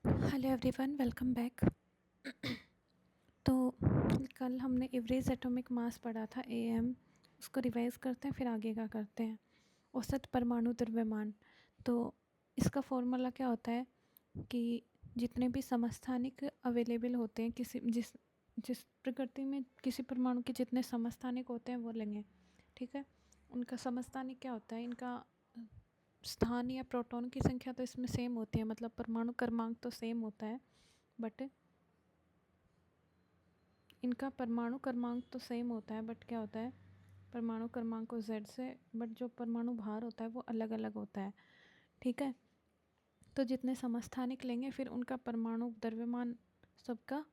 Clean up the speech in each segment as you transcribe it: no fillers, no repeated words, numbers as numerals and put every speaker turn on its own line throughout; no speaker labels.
Hello everyone, welcome back. तो कल हमने एवरेज एटॉमिक मास पढ़ा था एएम। उसको रिवाइज करते हैं, फिर आगे का करते हैं। औसत परमाणु द्रव्यमान। तो इसका फॉर्मूला क्या होता है कि जितने भी समस्थानिक अवेलेबल होते हैं किसी जिस जिस प्रकृति में किसी परमाणु के जितने समस्थानिक होते हैं वो लेंगे। ठीक है, उनका समस्थानिक क्या होता है, इनका स्थान या प्रोटॉन की संख्या तो इसमें सेम होती है, मतलब परमाणु क्रमांक तो सेम होता है, बट इनका परमाणु क्रमांक तो सेम होता है, बट क्या होता है, परमाणु क्रमांक को Z से, बट जो परमाणु भार होता है वो अलग अलग होता है। ठीक है, तो जितने समस्थानिक लेंगे फिर उनका परमाणु द्रव्यमान सबका,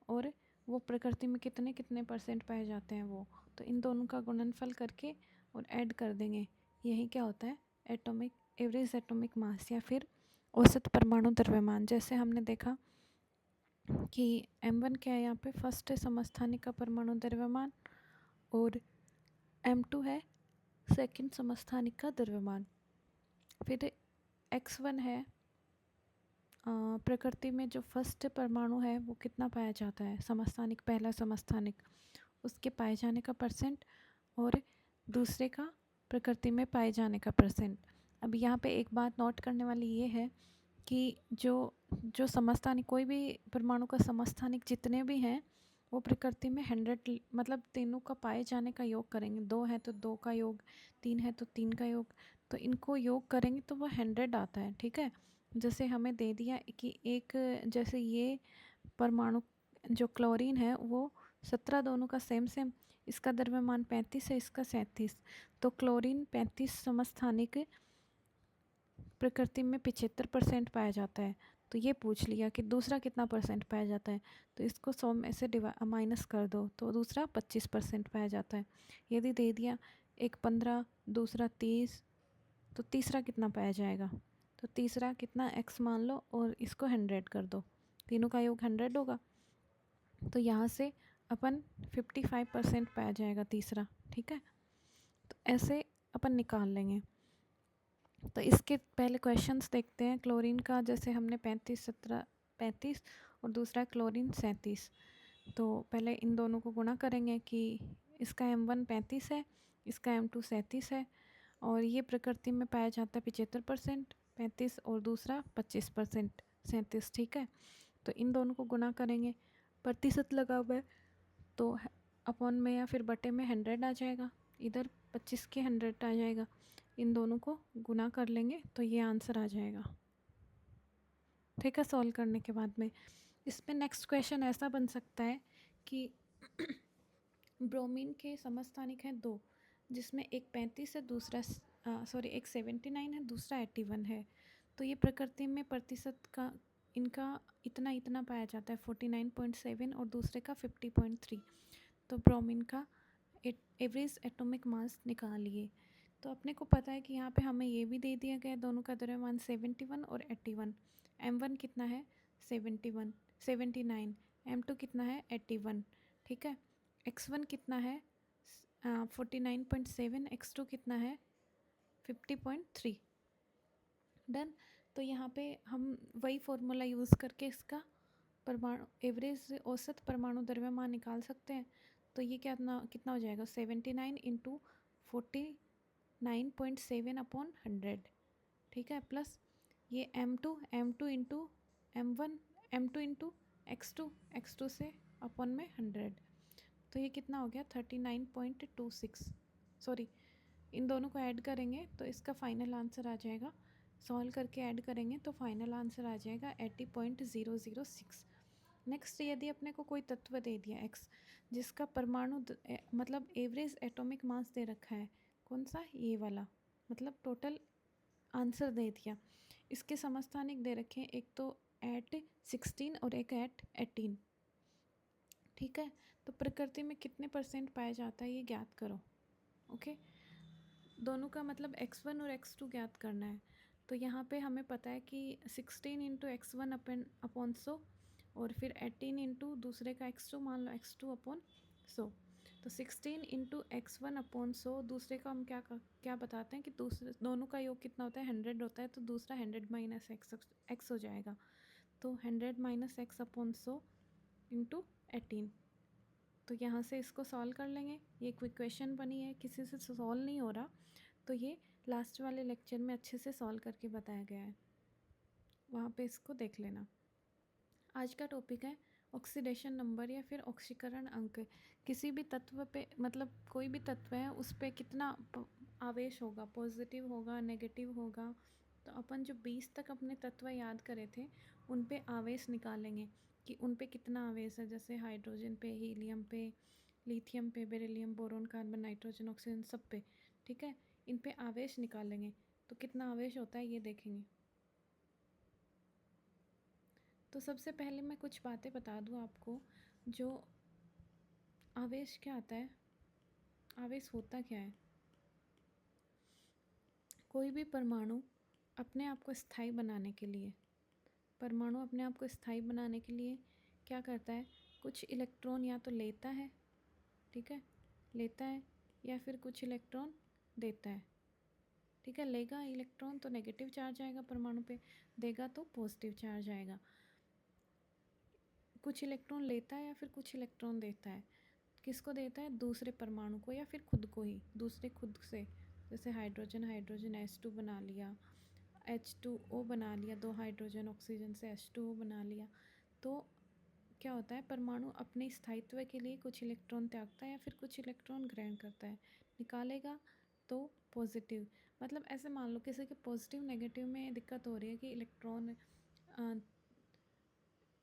और वो प्रकृति में कितने कितने परसेंट पाए जाते हैं वो, तो इन दोनों का गुणनफल करके और ऐड कर देंगे। यही क्या होता है, एटॉमिक एवरेज एटॉमिक मास या फिर औसत परमाणु द्रव्यमान। जैसे हमने देखा कि M1 क्या है, यहाँ पे फर्स्ट है समस्थानिक का परमाणु द्रव्यमान, और M2 है सेकंड समस्थानिक का द्रव्यमान। फिर X1 है प्रकृति में जो फर्स्ट परमाणु है वो कितना पाया जाता है, समस्थानिक, पहला समस्थानिक, उसके पाए जाने का परसेंट, और दूसरे का प्रकृति में पाए जाने का परसेंट। अब यहाँ पे एक बात नोट करने वाली ये है कि जो जो समस्थानिक, कोई भी परमाणु का समस्थानिक जितने भी हैं वो प्रकृति में 100, मतलब तीनों का पाए जाने का योग करेंगे। 2 है तो 2 का योग, 3 है तो 3 का योग, तो इनको योग करेंगे तो वो 100 आता है। ठीक है, जैसे हमें दे दिया कि एक, जैसे ये परमाणु जो क्लोरीन है वो 17, दोनों का सेम सेम, इसका द्रव्यमान 35 है, इसका 37, तो क्लोरीन 35 समस्थानिक प्रकृति में 75% पाया जाता है। तो ये पूछ लिया कि दूसरा कितना परसेंट पाया जाता है, तो इसको 100 में से माइनस कर दो तो दूसरा 25% पाया जाता है। यदि दे दिया एक 15, दूसरा 30, तो तीसरा कितना पाया जाएगा, तो तीसरा कितना x मान लो और इसको 100 कर दो, तीनों का योग 100 होगा, तो यहाँ से अपन 55% पाया जाएगा तीसरा। ठीक है, तो ऐसे अपन निकाल लेंगे। तो इसके पहले क्वेश्चंस देखते हैं। क्लोरीन का जैसे हमने 35, 17, 35, और दूसरा क्लोरीन 37, तो पहले इन दोनों को गुणा करेंगे कि इसका M1 35 है, इसका M2 37 है, और ये प्रकृति में पाया जाता है 75%, 35, और दूसरा 25%, 37। ठीक है, तो इन दोनों को गुणा करेंगे, प्रतिशत लगा हुआ है तो अपॉन में या फिर बटे में 100 आ जाएगा, इधर 25 के 100 आ जाएगा, इन दोनों को गुना कर लेंगे तो ये आंसर आ जाएगा। ठीक है, सॉल्व करने के बाद में इसमें नेक्स्ट क्वेश्चन ऐसा बन सकता है कि ब्रोमीन के समस्थानिक हैं 2, जिसमें एक 35 है, दूसरा सॉरी एक 79 है, दूसरा 81 है, तो ये प्रकृति में प्रतिशत का इनका इतना इतना पाया जाता है 49.7 और दूसरे का 50.3। तो ब्रोमीन का एवरेज एटॉमिक मास निकालिए। तो अपने को पता है कि यहाँ पे हमें ये भी दे दिया गया है, दोनों का द्रव्यमान 71 और 81। M1 कितना है 71, 79, M2 कितना है 81। ठीक है, X1 कितना है 49.7, X2 कितना है 50.3। डन। तो यहाँ पे हम वही फॉर्मूला यूज़ करके इसका परमाणु एवरेज औसत परमाणु द्रव्यमान निकाल सकते हैं। तो ये कितना कितना हो जाएगा, 79 इंटू 49.7 अपॉन 100। ठीक है, प्लस ये M2 into M1, M2 into X2 से अपॉन में 100, तो ये कितना हो गया 39.26। सॉरी, इन दोनों को ऐड करेंगे तो इसका फाइनल आंसर आ जाएगा, सॉल्व करके ऐड करेंगे तो फाइनल आंसर आ जाएगा 80.006। नेक्स्ट, यदि अपने को कोई तत्व दे दिया x, जिसका परमाणु मतलब एवरेज एटॉमिक मास दे रखा है, कौन सा, ये वाला, मतलब टोटल आंसर दे दिया, इसके समस्थानिक दे रखे हैं, एक तो एट 16 और एक एट 18। ठीक है, तो प्रकृति में कितने परसेंट पाया जाता है ये ज्ञात करो। ओके, दोनों का मतलब x1 और x2 ज्ञात करना है। तो यहाँ पे हमें पता है कि 16 इंटू x1 अपॉन 100, और फिर 18 इंटू दूसरे का x2 मान लो, x2 अपॉन 100, तो 16 इंटू x1 अपॉन 100, दूसरे का हम क्या बताते हैं कि दूसरे दोनों का योग कितना होता है 100 होता है, तो दूसरा 100 माइनस x हो जाएगा, तो 100 माइनस एक्स अपॉन 100 इंटू 18। तो यहाँ से इसको सॉल्व कर लेंगे। ये एक इक्वेशन बनी है, किसी से सॉल्व नहीं हो रहा, तो ये लास्ट वाले लेक्चर में अच्छे से सॉल्व करके बताया गया है, वहाँ पे इसको देख लेना। आज का टॉपिक है ऑक्सीडेशन नंबर या फिर ऑक्सीकरण अंक। किसी भी तत्व पे, मतलब कोई भी तत्व है उस पे कितना आवेश होगा, पॉजिटिव होगा, नेगेटिव होगा। तो अपन जो 20 तक अपने तत्व याद करे थे उन पे आवेश निकालेंगे कि उन पे कितना आवेश है। जैसे हाइड्रोजन पे, हीलियम पे, लिथियम पे, beryllium, boron, carbon, nitrogen, oxygen, सब पे। ठीक है, इन पे आवेश निकालेंगे तो कितना आवेश होता है ये देखेंगे। तो सबसे पहले मैं कुछ बातें बता दूं आपको। जो आवेश क्या आता है, आवेश होता क्या है। कोई भी परमाणु अपने आप को स्थायी बनाने के लिए, परमाणु अपने आप को स्थायी बनाने के लिए क्या करता है, कुछ इलेक्ट्रॉन या तो लेता है, ठीक है, लेता है, या फिर कुछ इलेक्ट्रॉन देता है। ठीक है, लेगा इलेक्ट्रॉन तो नेगेटिव चार्ज आएगा परमाणु पे, देगा तो पॉजिटिव चार्ज आएगा। कुछ इलेक्ट्रॉन लेता है या फिर कुछ इलेक्ट्रॉन देता है। किसको देता है, दूसरे परमाणु को या फिर खुद को ही, दूसरे खुद से। जैसे हाइड्रोजन हाइड्रोजन H2 बना लिया, H2O बना लिया, 2 हाइड्रोजन ऑक्सीजन से H2O बना लिया। तो क्या होता है, परमाणु अपने स्थायित्व के लिए कुछ इलेक्ट्रॉन त्यागता है या फिर कुछ इलेक्ट्रॉन ग्रहण करता है। निकालेगा तो पॉजिटिव, मतलब ऐसे मान लो किसी के पॉजिटिव नेगेटिव में दिक्कत हो रही है कि इलेक्ट्रॉन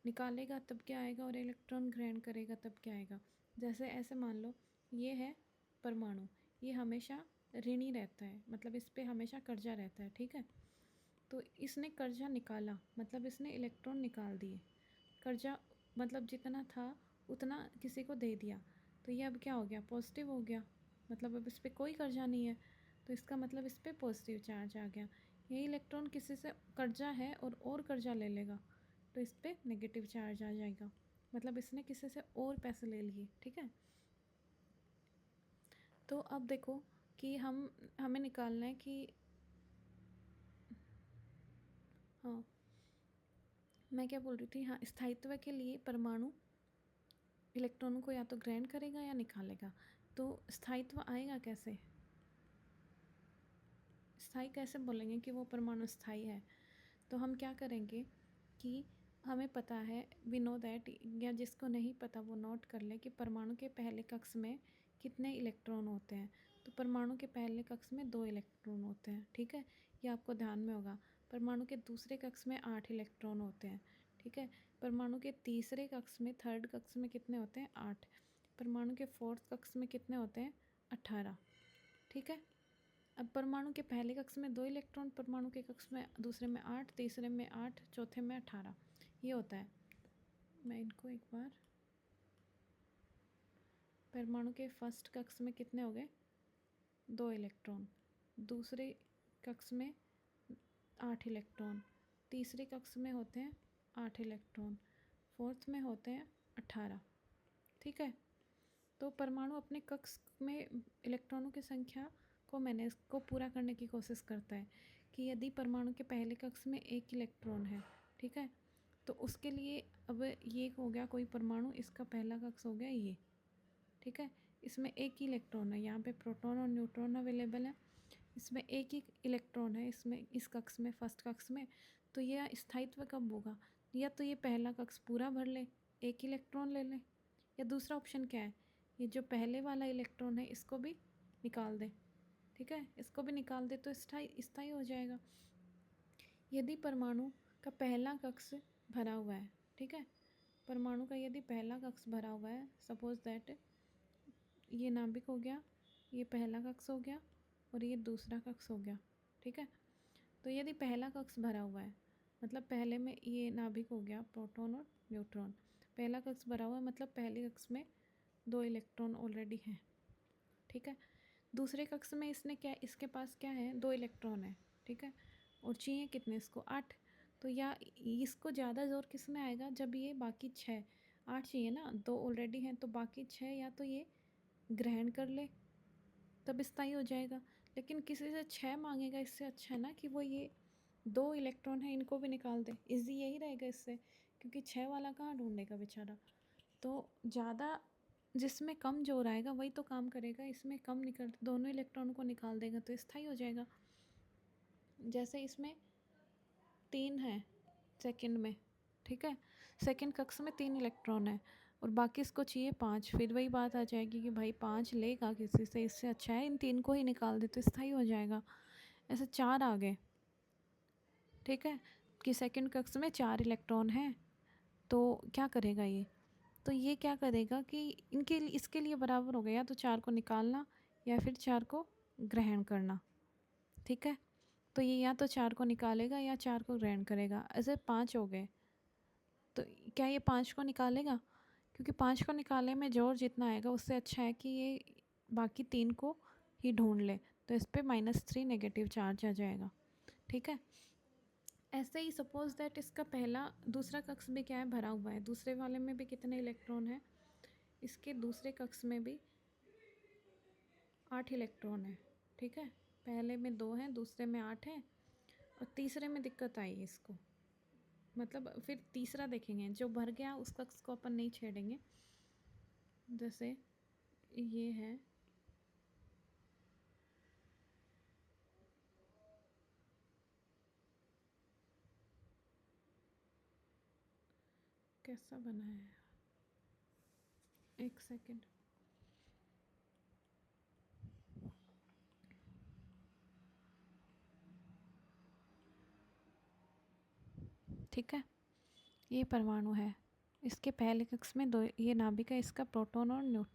निकालेगा तब क्या आएगा और इलेक्ट्रॉन ग्रहण करेगा तब क्या आएगा। जैसे ऐसे मान लो ये है परमाणु, ये हमेशा ऋणी रहता है, मतलब इस पे हमेशा कर्जा रहता है। ठीक है, तो इसने कर्जा निकाला, मतलब इसने इलेक्ट्रॉन निकाल दिए। कर्जा मतलब जितना था उतना किसी को दे दिया, तो ये अब क्या हो गया, पॉजिटिव हो गया, मतलब अब इस पर कोई कर्जा नहीं है, तो इसका मतलब इस पर पॉजिटिव चार्ज आ गया। यही इलेक्ट्रॉन किसी से कर्जा है और कर्जा ले लेगा तो इस पर नेगेटिव चार्ज आ जाएगा, मतलब इसने किसी से और पैसे ले लिए। ठीक है, तो अब देखो कि हमें निकालना है कि, हाँ मैं क्या बोल रही थी, हाँ स्थायित्व के लिए परमाणु इलेक्ट्रॉनों को या तो ग्रहण करेगा या निकालेगा। तो स्थायित्व आएगा कैसे, स्थायी कैसे बोलेंगे कि वो परमाणु स्थायी है। तो हम क्या करेंगे कि हमें पता है, वी नो दैट, या जिसको नहीं पता वो नोट कर ले कि परमाणु के पहले कक्ष में कितने इलेक्ट्रॉन होते हैं। तो परमाणु के पहले कक्ष में 2 इलेक्ट्रॉन होते हैं। ठीक है, ये आपको ध्यान में होगा। परमाणु के दूसरे कक्ष में 8 इलेक्ट्रॉन होते हैं। ठीक है, परमाणु के तीसरे कक्ष में, थर्ड कक्ष में कितने होते हैं, 8। परमाणु के फोर्थ कक्ष में कितने होते हैं, 18। ठीक है, अब परमाणु के पहले कक्ष में 2 इलेक्ट्रॉन, परमाणु के कक्ष में दूसरे में 8, तीसरे में 8, चौथे में 18, ये होता है। मैं इनको एक बार, परमाणु के फर्स्ट कक्ष में कितने हो गए, 2 इलेक्ट्रॉन, दूसरे कक्ष में 8 इलेक्ट्रॉन, तीसरे कक्ष में होते हैं 8 इलेक्ट्रॉन, फोर्थ में होते हैं 18। ठीक है, तो परमाणु अपने कक्ष में इलेक्ट्रॉनों की संख्या को मैनेज को पूरा करने की कोशिश करता है कि यदि परमाणु के पहले कक्ष में 1 इलेक्ट्रॉन है, ठीक है, तो उसके लिए अब ये हो गया कोई परमाणु, इसका पहला कक्ष हो गया ये। ठीक है, इसमें 1 ही इलेक्ट्रॉन है, यहाँ पे प्रोटॉन और न्यूट्रॉन अवेलेबल है, इसमें 1 ही इलेक्ट्रॉन है, इसमें इस कक्ष में, फर्स्ट कक्ष में। तो यह स्थायित्व कब होगा, या तो ये पहला कक्ष पूरा भर ले, 1 इलेक्ट्रॉन ले ले, या दूसरा ऑप्शन क्या है, ये जो पहले वाला इलेक्ट्रॉन है इसको भी निकाल दे। ठीक है, इसको भी निकाल दे तो स्थायी हो जाएगा। यदि परमाणु का पहला कक्ष भरा हुआ है, ठीक है, परमाणु का यदि पहला कक्ष भरा हुआ है, सपोज दैट ये नाभिक हो गया, ये पहला कक्ष हो गया और ये दूसरा कक्ष हो गया। ठीक है, तो यदि पहला कक्ष भरा हुआ है, मतलब पहले में ये नाभिक हो गया, प्रोटॉन और न्यूट्रॉन, पहला कक्ष भरा हुआ है, मतलब पहले कक्ष में 2 इलेक्ट्रॉन ऑलरेडी हैं। ठीक है, दूसरे कक्ष में इसने क्या, इसके पास क्या है, 2 इलेक्ट्रॉन है। ठीक है, और चाहिए कितने इसको, 8। तो या इसको ज़्यादा जोर किस में आएगा, जब ये बाकी 6, 8 चाहिए ना, 2 ऑलरेडी हैं, तो बाकी 6 या तो ये ग्रहण कर ले तब स्थायी हो जाएगा। लेकिन किसी से 6 मांगेगा, इससे अच्छा है ना कि वो ये 2 इलेक्ट्रॉन है, इनको भी निकाल दे, इजी यही रहेगा इससे, क्योंकि 6 वाला कहाँ ढूंढेगा बेचारा। तो ज़्यादा जिसमें कम जोर आएगा वही तो काम करेगा, इसमें कम निकल दोनों इलेक्ट्रॉन को निकाल देगा तो स्थायी हो जाएगा। जैसे इसमें 3 है सेकंड में, ठीक है, सेकंड कक्ष में 3 इलेक्ट्रॉन है और बाकी इसको चाहिए 5, फिर वही बात आ जाएगी कि भाई 5 लेगा किसी से, इससे अच्छा है इन 3 को ही निकाल दे तो स्थायी हो जाएगा। ऐसे 4 आ गए, ठीक है, कि सेकंड कक्ष में 4 इलेक्ट्रॉन हैं, तो क्या करेगा ये, तो ये क्या करेगा कि इनके इसके लिए बराबर हो गया, तो 4 को निकालना या फिर 4 को ग्रहण करना, ठीक है। तो ये या तो 4 को निकालेगा या 4 को ग्रहण करेगा। ऐसे 5 हो गए, तो क्या ये 5 को निकालेगा, क्योंकि 5 को निकालने में जोर जितना आएगा उससे अच्छा है कि ये बाकी 3 को ही ढूंढ ले, तो इस पर -3 नेगेटिव चार्ज आ जाएगा, ठीक है। ऐसे ही सपोज दैट इसका पहला दूसरा कक्ष भी क्या है, भरा हुआ है, दूसरे वाले में भी कितने इलेक्ट्रॉन है, इसके दूसरे कक्ष में भी 8 इलेक्ट्रॉन है, ठीक है, पहले में 2 हैं, दूसरे में 8 है और तीसरे में दिक्कत आई इसको, मतलब फिर तीसरा देखेंगे, जो भर गया उस कक्ष को अपन नहीं छेड़ेंगे। जैसे ये है, कैसा बना है, एक सेकेंड, ठीक है, ये परमाणु है, इसके पहले कक्ष में 2, ये नाभिक है इसका प्रोटॉन और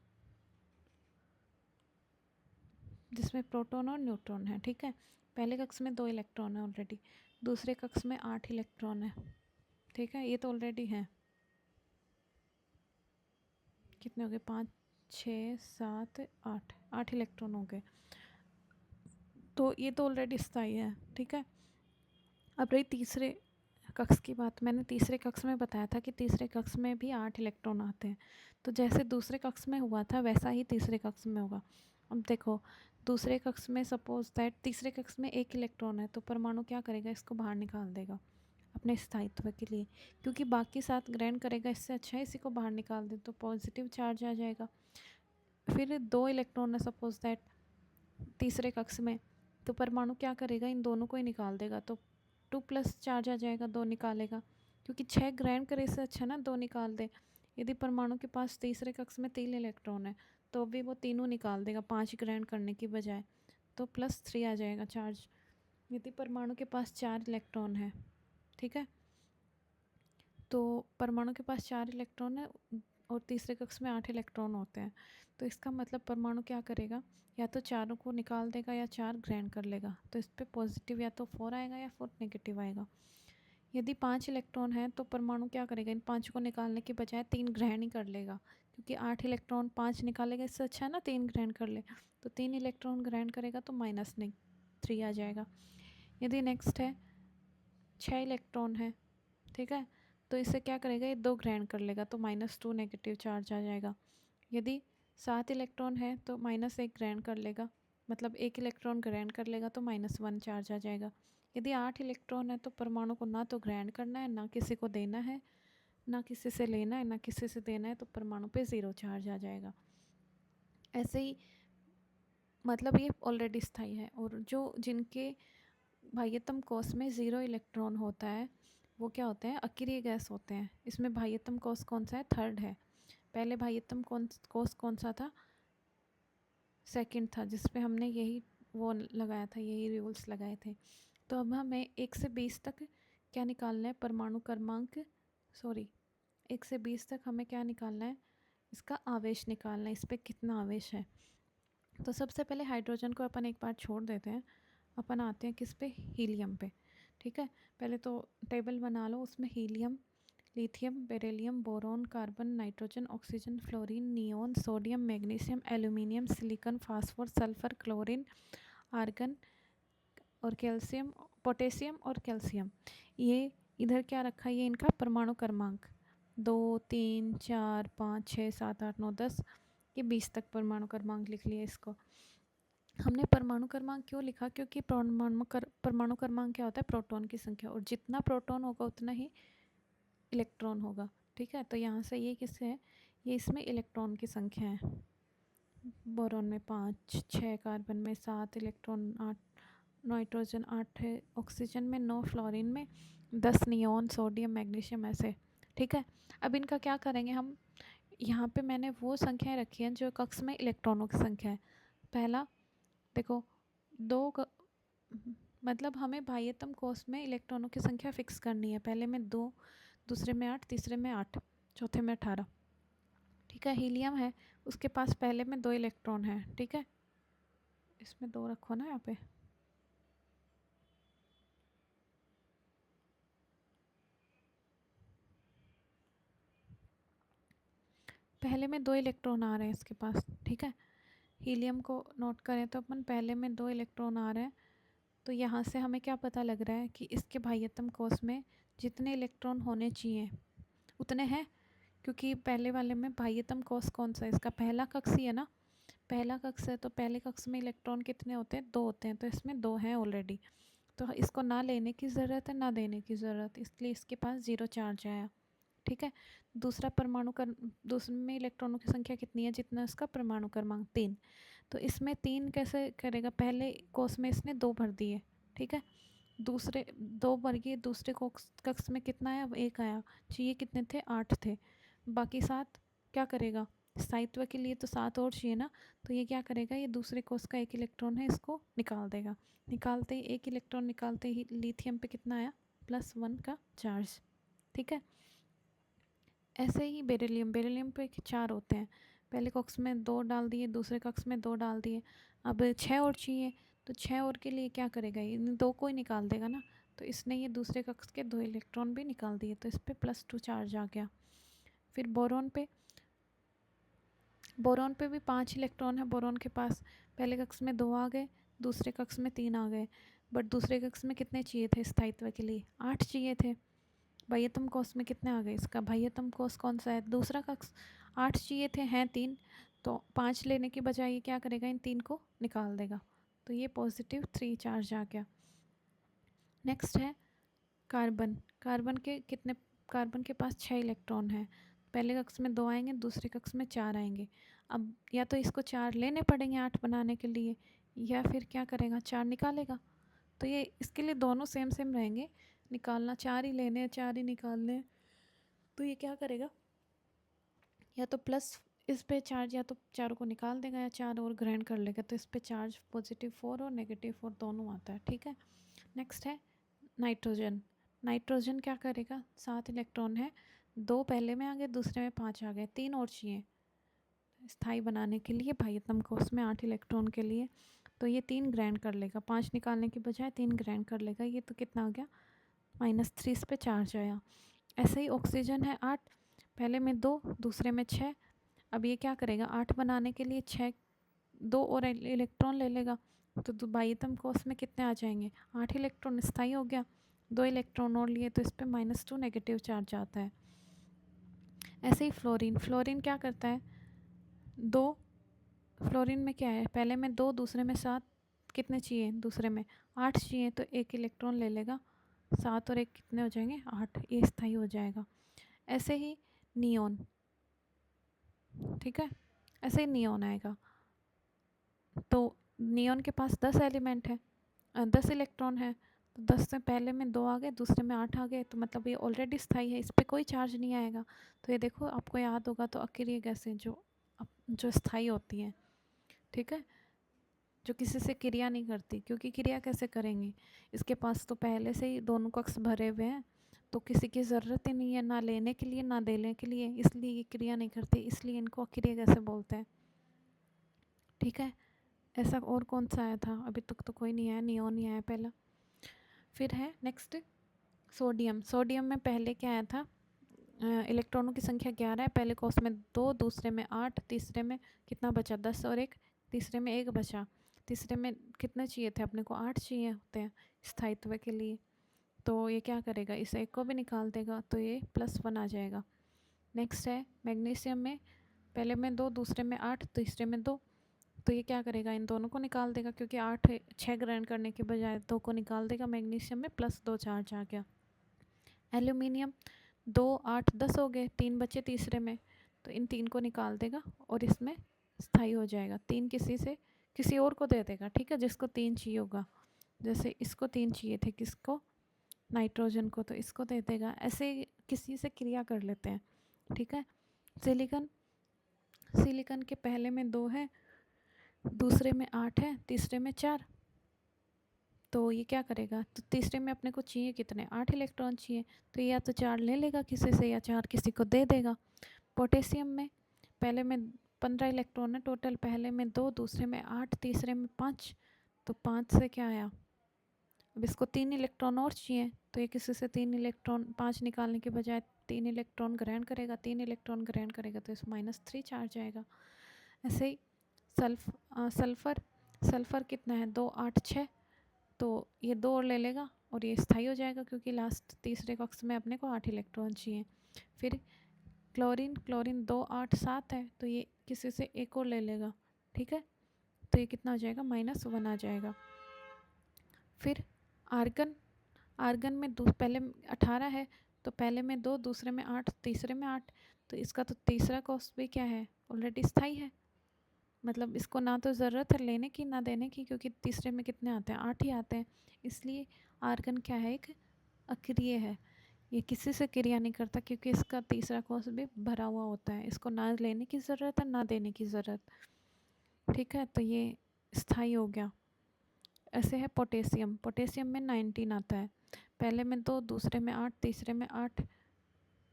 जिसमें प्रोटॉन और न्यूट्रॉन है, ठीक है, पहले कक्ष में 2 इलेक्ट्रॉन है ऑलरेडी, दूसरे कक्ष में 8 इलेक्ट्रॉन है, ठीक है, ये तो ऑलरेडी है, कितने हो गए, 5 6 7 8, 8 इलेक्ट्रॉन हो गए, तो ये तो ऑलरेडी स्थायी है, ठीक है। अब रही तीसरे कक्ष की बात, मैंने तीसरे कक्ष में बताया था कि तीसरे कक्ष में भी 8 इलेक्ट्रॉन आते हैं, तो जैसे दूसरे कक्ष में हुआ था वैसा ही तीसरे कक्ष में होगा। अब देखो, दूसरे कक्ष में सपोज दैट तीसरे कक्ष में 1 इलेक्ट्रॉन है, तो परमाणु क्या करेगा, इसको बाहर निकाल देगा अपने स्थायित्व के लिए, क्योंकि बाकी 7 ग्रहण करेगा, इससे अच्छा है इसी को बाहर निकाल दे तो पॉजिटिव चार्ज आ जाएगा। फिर 2 इलेक्ट्रॉन है सपोज दैट तीसरे कक्ष में, तो परमाणु क्या करेगा, इन दोनों को ही निकाल देगा, तो 2+ चार्ज आ जाएगा, 2 निकालेगा, क्योंकि 6 ग्रहण करे इससे अच्छा ना 2 निकाल दे। यदि परमाणु के पास तीसरे कक्ष में 3 इलेक्ट्रॉन है तो भी वो तीनों निकाल देगा 5 ग्रहण करने की बजाय, तो +3 आ जाएगा चार्ज। यदि परमाणु के पास 4 इलेक्ट्रॉन है, ठीक है, तो परमाणु के पास 4 इलेक्ट्रॉन है और तीसरे कक्ष में 8 इलेक्ट्रॉन होते हैं, तो इसका मतलब परमाणु क्या करेगा, या तो चारों को निकाल देगा या 4 ग्रहण कर लेगा, तो इस पर पॉजिटिव या तो 4 आएगा या 4 नेगेटिव आएगा। यदि 5 इलेक्ट्रॉन है तो परमाणु क्या करेगा, इन 5 को निकालने के बजाय 3 ग्रहण ही कर लेगा, क्योंकि 8 इलेक्ट्रॉन 5 निकालेगा, इससे अच्छा है ना 3 ग्रहण कर ले, तो 3 इलेक्ट्रॉन ग्रहण करेगा तो -3 आ जाएगा। यदि नेक्स्ट है 6 इलेक्ट्रॉन है, ठीक है, तो इससे क्या करेगा, ये 2 ग्रहण कर लेगा तो -2 नेगेटिव चार्ज आ जाएगा। यदि 7 इलेक्ट्रॉन है तो -1 ग्रहण कर लेगा, मतलब 1 इलेक्ट्रॉन ग्रहण कर लेगा तो -1 चार्ज आ जाएगा। यदि 8 इलेक्ट्रॉन है तो परमाणु को ना तो ग्रहण करना है, ना किसी को देना है, ना किसी से लेना है, ना किसी से देना है, तो परमाणु पे 0 चार्ज आ जाएगा। ऐसे ही मतलब ये ऑलरेडी स्थायी है, और जो जिनके बाह्यतम कोश में 0 इलेक्ट्रॉन होता है वो क्या होते हैं, अक्रिय गैस होते हैं। इसमें बाह्यतम कोश कौन सा है, 3rd है। पहले बाह्यतम कोश कौन सा था, 2nd था, जिस पे हमने यही वो लगाया था, यही रूल्स लगाए थे। तो अब हमें 1 से 20 तक क्या निकालना है, परमाणु क्रमांक, 1 से 20 तक हमें क्या निकालना है, इसका आवेश निकालना है, इस पर कितना आवेश है। तो सबसे पहले हाइड्रोजन को अपन एक बार छोड़ देते हैं, अपन आते हैं किस पे, हीलियम पे, ठीक है। पहले तो टेबल बना लो, उसमें helium, lithium, beryllium, boron, carbon, nitrogen, oxygen, fluorine, neon, sodium, magnesium, aluminium, silicon, phosphor, sulphur, chlorine, argon और कैल्शियम, पोटेशियम और कैल्शियम। ये इधर क्या रखा है, ये इनका परमाणु क्रमांक 2 3 4 5 6 7 8 9 10, ये 20 तक परमाणु क्रमांक लिख लिया इसको। हमने परमाणु क्रमांक क्यों लिखा, क्योंकि परमाणु क्रमांक क्या होता है, प्रोटॉन की संख्या, और जितना प्रोटॉन होगा उतना ही इलेक्ट्रॉन होगा। ठीक है, तो यहाँ से ये किससे है, ये इसमें इलेक्ट्रॉन की संख्या है। बोरॉन में 5, 6, कार्बन में 7 इलेक्ट्रॉन, 8 नाइट्रोजन, 8 है ऑक्सीजन में, 9 फ्लोरीन में, 10 नियॉन, सोडियम, मैग्नीशियम, ऐसे। ठीक है, अब इनका क्या करेंगे हम, यहाँ पे मैंने वो संख्याएं रखी हैं जो कक्ष में इलेक्ट्रॉनों की संख्या है। पहला देखो, मतलब हमें बाह्यतम कोष में इलेक्ट्रॉनों की संख्या फिक्स करनी है। पहले में 2, दूसरे में 8, तीसरे में 8, चौथे में 18। ठीक है, हीलियम है, उसके पास पहले में 2 इलेक्ट्रॉन है। ठीक है, इसमें 2 रखो ना यहाँ पे। पहले में 2 इलेक्ट्रॉन आ रहे हैं इसके पास। ठीक है, हीलियम को नोट करें तो अपन पहले में 2 इलेक्ट्रॉन आ रहे हैं। तो यहाँ से हमें क्या पता लग रहा है कि इसके बाह्यतम कोष में जितने इलेक्ट्रॉन होने चाहिए उतने हैं, क्योंकि पहले वाले में बाह्यतम कोष कौन सा है, इसका पहला कक्ष ही है ना, पहला कक्ष है, तो पहले कक्ष में इलेक्ट्रॉन कितने होते हैं, 2 होते हैं, तो इसमें 2 हैं ऑलरेडी। तो इसको ना लेने की ज़रूरत है ना देने की ज़रूरत, इसलिए इसके पास 0 चार्ज आया। ठीक है, दूसरा परमाणु कर दूसरे में इलेक्ट्रॉनों की संख्या कितनी है, जितना इसका परमाणु क्रमांक 3। तो इसमें 3 कैसे करेगा, पहले कोष में इसने 2 भर दिए। ठीक है, दूसरे 2 भर गए, दूसरे कक्ष में कितना आया, 1 आया, चाहिए कितने थे, 8 थे, बाकी 7 क्या करेगा, स्थायित्व के लिए तो 7 और चाहिए ना, तो ये क्या करेगा, ये दूसरे कोष का 1 इलेक्ट्रॉन है, इसको निकाल देगा। निकालते ही 1 इलेक्ट्रॉन निकालते ही लिथियम पे कितना आया, +1 का चार्ज। ठीक है, ऐसे ही बेरिलियम पे 4 होते हैं, पहले कक्ष में 2 डाल दिए, दूसरे कक्ष में 2 डाल दिए, अब 6 और चाहिए, तो 6 और के लिए क्या करेगा, इन 2 को ही निकाल देगा ना, तो इसने ये दूसरे कक्ष के 2 इलेक्ट्रॉन भी निकाल दिए, तो इस पर +2 चार्ज आ गया। फिर बोरॉन पे भी 5 इलेक्ट्रॉन है बोरॉन के पास, पहले कक्ष में 2 आ गए, दूसरे कक्ष में 3 आ गए, बट दूसरे कक्ष में कितने चाहिए थे स्थायित्व के लिए, 8 चाहिए थे। बाह्यतम कोष में कितने आ गए, इसका बाह्यतम कोष कौन सा है, दूसरा कक्ष, 8 चाहिए थे, हैं 3, तो 5 लेने की बजाय ये क्या करेगा, इन 3 को निकाल देगा, तो ये +3 चार्ज आ गया। नेक्स्ट है कार्बन। कार्बन के पास 6 इलेक्ट्रॉन है, पहले कक्ष में 2 आएंगे, दूसरे कक्ष में 4 आएंगे। अब या तो इसको 4 लेने पड़ेंगे 8 बनाने के लिए, या फिर क्या करेगा, 4 निकालेगा। तो ये इसके लिए दोनों सेम सेम रहेंगे, निकालना 4 ही लेने हैं, 4 ही निकालने हैं। तो ये क्या करेगा, या तो प्लस इस पे चार्ज, या तो चारों को निकाल देगा, या 4 और ग्रहण कर लेगा, तो इस पे चार्ज +4 और -4 दोनों आता है। ठीक है, नेक्स्ट है नाइट्रोजन। नाइट्रोजन क्या करेगा, 7 इलेक्ट्रॉन है, 2 पहले में आ गए, दूसरे में 5 आ गए, 3 और चाहिए स्थाई बनाने के लिए, बाह्यतम कोष में 8 इलेक्ट्रॉन के लिए, तो ये 3 ग्रहण कर लेगा, 5 निकालने की बजाय 3 ग्रहण कर लेगा, ये तो कितना आ गया, -3, इस पे चार्ज आया। ऐसे ही ऑक्सीजन है 8, पहले में 2, दूसरे में 6, अब ये क्या करेगा, 8 बनाने के लिए 6 2 और इलेक्ट्रॉन ले लेगा, तो बाह्यतम कोष में कितने आ जाएंगे, 8 इलेक्ट्रॉन, स्थाई हो गया, 2 इलेक्ट्रॉन और लिए, तो इस पर -2 नेगेटिव चार्ज आता है। ऐसे ही फ्लोरीन क्या करता है, 2, फ्लोरीन में क्या है, पहले में 2, दूसरे में 7, कितने चाहिए, दूसरे में 8 चाहिए, तो 1 इलेक्ट्रॉन ले लेगा, 7 और 1 कितने हो जाएंगे, 8, ये स्थाई हो जाएगा। ऐसे ही नियॉन, ठीक है, ऐसे ही नियॉन आएगा, तो नियॉन के पास 10 एलिमेंट है, 10 इलेक्ट्रॉन है, तो 10 से पहले में 2 आ गए, दूसरे में 8 आ गए, तो मतलब ये ऑलरेडी स्थाई है, इस पर कोई चार्ज नहीं आएगा। तो ये देखो, आपको याद होगा तो अकेली गैसें जो स्थाई होती हैं, ठीक है, जो किसी से क्रिया नहीं करती, क्योंकि क्रिया कैसे करेंगी, इसके पास तो पहले से ही दोनों कक्ष भरे हुए हैं, तो किसी की ज़रूरत ही नहीं है, ना लेने के लिए ना देने के लिए, इसलिए ये क्रिया नहीं करती, इसलिए इनको अक्रिय गैसें बोलते हैं। ठीक है, ऐसा और कौन सा आया था, अभी तक तो कोई नहीं आया, नियॉन ही आया पहला। फिर है नेक्स्ट सोडियम में पहले क्या आया था, इलेक्ट्रॉनों की संख्या 11 है, पहले कोष में 2, दूसरे में 8, तीसरे में कितना बचा, 10 और 1, तीसरे में 1 बचा, तीसरे में कितने चाहिए थे अपने को, 8 चाहिए होते हैं स्थायित्व के लिए, तो ये क्या करेगा, इस 1 को भी निकाल देगा, तो ये +1 आ जाएगा। नेक्स्ट है मैग्नीशियम में, पहले में 2, दूसरे में 8, तीसरे में 2, तो ये क्या करेगा, इन दोनों को निकाल देगा, क्योंकि 8 6 ग्रहण करने के बजाय 2 को निकाल देगा। मैग्नीशियम में +2 चार्ज आ गया। एल्यूमिनियम 2 8 10 हो गए, 3 बचे तीसरे में, तो इन 3 को निकाल देगा और इसमें स्थायी हो जाएगा। 3 किसी से किसी और को दे देगा, ठीक है, जिसको 3 चाहिए होगा। जैसे इसको 3 चाहिए थे, किसको, नाइट्रोजन को, तो इसको दे देगा। ऐसे किसी से क्रिया कर लेते हैं, ठीक है। सिलिकॉन, सिलिकॉन के पहले में 2 है, दूसरे में 8 है, तीसरे में 4, तो ये क्या करेगा, तो तीसरे में अपने को चाहिए कितने, 8 इलेक्ट्रॉन चाहिए, तो या तो 4 ले लेगा किसी से या 4 किसी को दे देगा। पोटेशियम में पहले में 15 इलेक्ट्रॉन है टोटल, पहले में 2, दूसरे में 8, तीसरे में 5, तो 5 से क्या आया, अब इसको 3 इलेक्ट्रॉन और चाहिए, तो ये किसी से 3 इलेक्ट्रॉन, 5 निकालने के बजाय 3 इलेक्ट्रॉन ग्रहण करेगा, 3 इलेक्ट्रॉन ग्रहण करेगा तो इसमें -3 चार्ज आएगा। ऐसे ही सल्फ़र, सल्फ़र कितना है, 2 8 6, तो ये 2 और ले लेगा और ये स्थायी हो जाएगा, क्योंकि लास्ट तीसरे कक्ष में अपने को 8 इलेक्ट्रॉन चाहिए। फिर क्लोरीन, क्लोरीन 2 8 7 है, तो ये किसी से एक और ले लेगा, ठीक है, तो ये कितना हो जाएगा, -1 आ जाएगा। फिर आर्गन, आर्गन में पहले 18 है, तो पहले में 2, दूसरे में 8, तीसरे में 8, तो इसका तो तीसरा कॉस्ट भी क्या है, ऑलरेडी स्थायी है, मतलब इसको ना तो ज़रूरत है लेने की ना देने की, क्योंकि तीसरे में कितने आते हैं, 8 ही आते हैं। इसलिए आर्गन क्या है, एक अक्रिय है, ये किसी से क्रिया नहीं करता, क्योंकि इसका तीसरा कॉस्ट भी भरा हुआ होता है, इसको ना लेने की ज़रूरत है ना देने की ज़रूरत, ठीक है, तो ये स्थायी हो गया। ऐसे है पोटेशियम, पोटेशियम में 19 आता है, पहले में 2, दूसरे में 8, तीसरे में 8,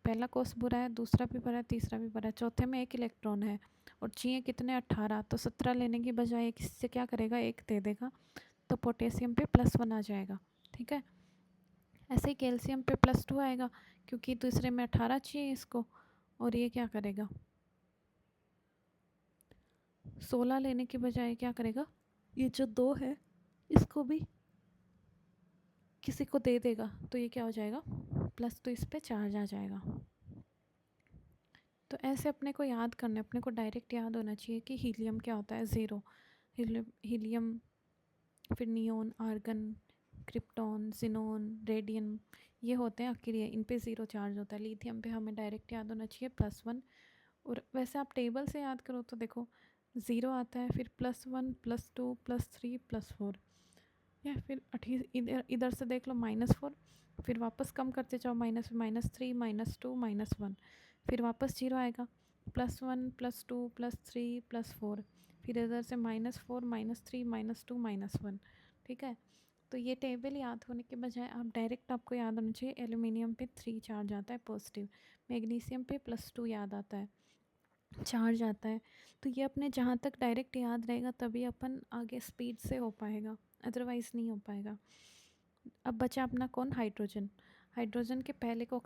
पहला कोष बुरा है, दूसरा भी बुरा है, तीसरा भी बुरा है, चौथे में 1 इलेक्ट्रॉन है और चाहिए कितने, 18, तो 17 लेने की बजाय एक इससे क्या करेगा, 1 दे देगा, तो पोटेशियम पे +1 आ जाएगा, ठीक है। ऐसे ही कैल्शियम पे +2 आएगा, क्योंकि दूसरे में 18 चाहिए इसको, और ये क्या करेगा, 16 लेने के बजाय क्या करेगा, ये जो 2 है इसको भी किसी को दे देगा, तो ये क्या हो जाएगा, प्लस, तो इस पर चार्ज आ जाएगा। तो ऐसे अपने को याद करना है, अपने को डायरेक्ट याद होना चाहिए कि हीलियम क्या होता है, 0, हीलियम, फिर neon, argon, krypton, xenon, radium, ये होते हैं अक्रिय, इन पे 0 चार्ज होता है। लिथियम पे हमें डायरेक्ट याद होना चाहिए +1, और वैसे आप टेबल से याद करो तो देखो 0 आता है, फिर +1 +2 +3 +4, या फिर इधर इधर से देख लो -4, फिर वापस कम करते जाओ, -3 -2 -1, फिर वापस 0 आएगा, +1 +2 +3 +4, फिर इधर से -4 -3 -2 -1, ठीक है। तो ये टेबल याद होने के बजाय आप डायरेक्ट, आपको याद होना चाहिए एल्यूमिनियम पे 3 चार्ज आता है पॉजिटिव, मैग्नीशियम पे +2 याद आता है, चार्ज आता है। तो ये अपने जहाँ तक डायरेक्ट याद रहेगा तभी अपन आगे स्पीड से हो पाएगा, अदरवाइज़ नहीं हो पाएगा। अब बचा अपना कौन, हाइड्रोजन। हाइड्रोजन के पहले को,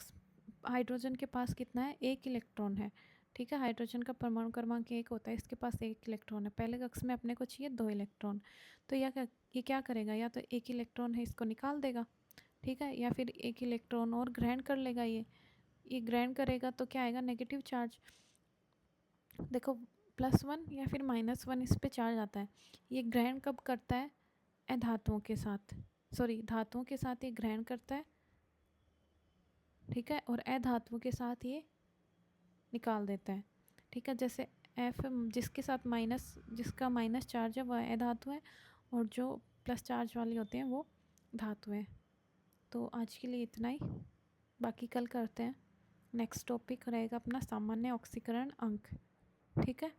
हाइड्रोजन के पास कितना है, 1 इलेक्ट्रॉन है, ठीक है, हाइड्रोजन का परमाणु क्रमांक 1 होता है, इसके पास 1 इलेक्ट्रॉन है, पहले कक्ष में अपने को चाहिए 2 इलेक्ट्रॉन, तो ये क्या करेगा, या तो 1 इलेक्ट्रॉन है इसको निकाल देगा, ठीक है, या फिर 1 इलेक्ट्रॉन और ग्रहण कर लेगा, ये ग्रहण करेगा तो क्या आएगा, नेगेटिव चार्ज। देखो +1 या फिर -1 इस पे चार्ज आता है, ये ग्रहण कब करता है, अधातुओं के साथ, सॉरी धातुओं के साथ ये ग्रहण करता है, ठीक है, और अधातुओं के साथ ये निकाल देता है, ठीक है। जैसे F जिसके साथ जिसका माइनस चार्ज है वह अधातु है, और जो प्लस चार्ज वाली होते हैं वो धातु है। तो आज के लिए इतना ही, बाकी कल करते हैं। नेक्स्ट टॉपिक रहेगा अपना सामान्य ऑक्सीकरण अंक, ठीक है।